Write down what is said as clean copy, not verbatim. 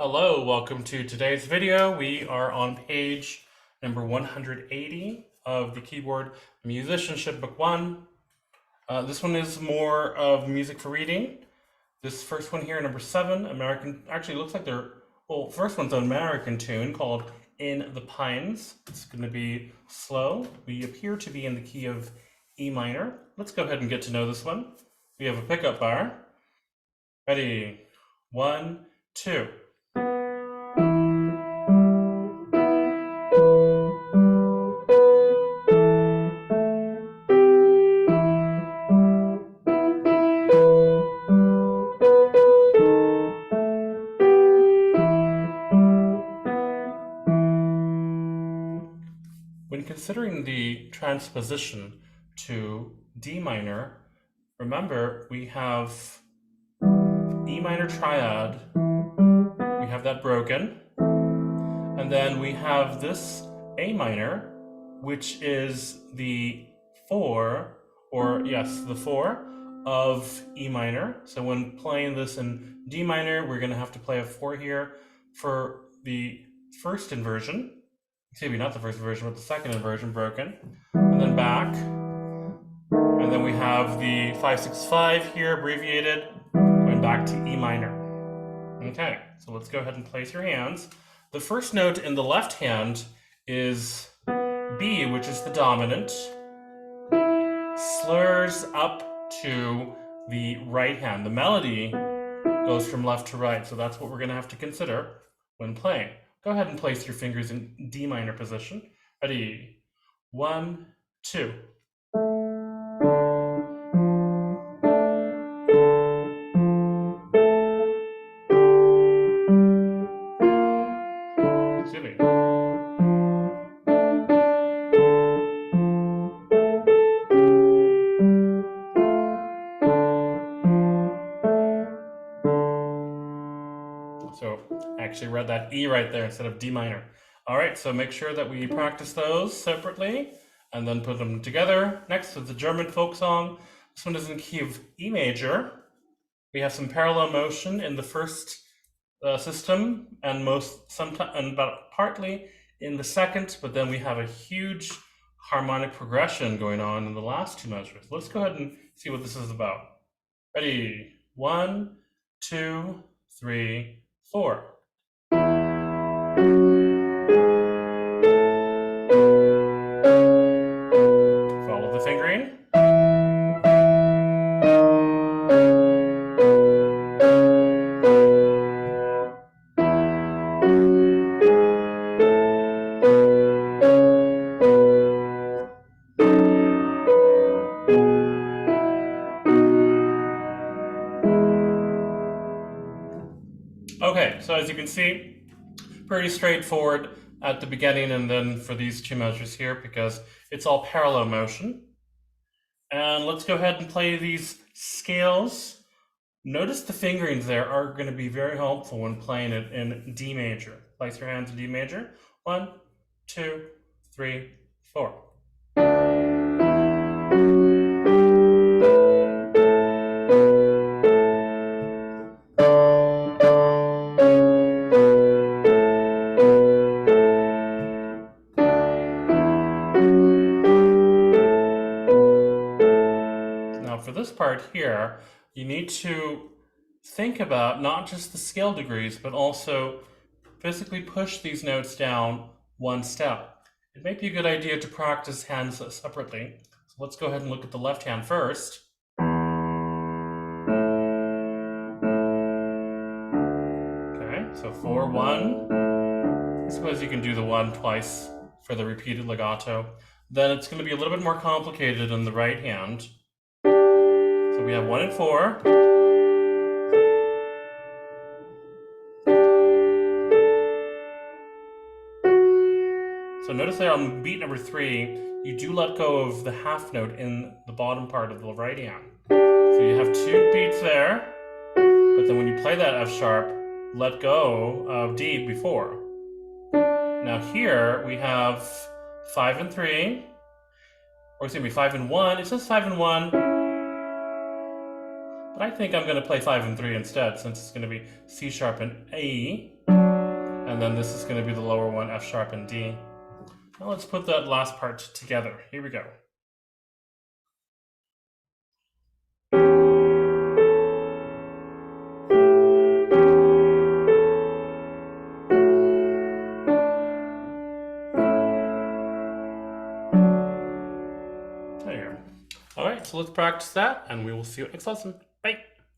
Hello, welcome to today's video. We are on page number 180 of the keyboard Musicianship Book 1. This one is more of music for reading. This first one here, number 7, American, actually looks like first one's an American tune called In the Pines. It's going to be slow. We appear to be in the key of E minor. Let's go ahead and get to know this one. We have a pickup bar. Ready? 1, 2. When considering the transposition to D minor, remember we have E minor triad, we have that broken, and then we have this A minor, which is the 4, the 4 of E minor. So when playing this in D minor, we're going to have to play a 4 here for the first inversion. Excuse me, not the first inversion, but the second inversion, broken, and then back, and then we have the 5-6-5 here, abbreviated, going back to E minor. Okay, so let's go ahead and place your hands. The first note in the left hand is B, which is the dominant, slurs up to the right hand. The melody goes from left to right, so that's what we're going to have to consider when playing. Go ahead and place your fingers in D minor position. Ready? 1, 2. Excuse me. So I actually read that E right there instead of D minor. All right, so make sure that we practice those separately and then put them together. Next is the German folk song. This one is in key of E major. We have some parallel motion in the first system and partly in the second, but then we have a huge harmonic progression going on in the last two measures. Let's go ahead and see what this is about. Ready? 1, 2, 3, 4. Follow the fingering. Okay, so as you can see, pretty straightforward at the beginning and then for these two measures here because it's all parallel motion. And let's go ahead and play these scales. Notice the fingerings there are going to be very helpful when playing it in D major. Place your hands in D major. 1, 2, 3, 4. For this part here, you need to think about not just the scale degrees, but also physically push these notes down one step. It may be a good idea to practice hands separately. So let's go ahead and look at the left hand first. Okay, so 4, 1. I suppose you can do the 1 twice for the repeated legato. Then it's going to be a little bit more complicated in the right hand. So we have 1 and 4. So notice there on beat number 3, you do let go of the half note in the bottom part of the right hand. So you have 2 beats there, but then when you play that F sharp, let go of D before. Now here we have 5 and 3, or excuse me, 5 and 1. It says 5 and 1. But I think I'm going to play 5 and 3 instead, since it's going to be C sharp and A, and then this is going to be the lower one, F sharp and D. Now let's put that last part together. Here we go. There you go. All right, so let's practice that, and we will see you next lesson.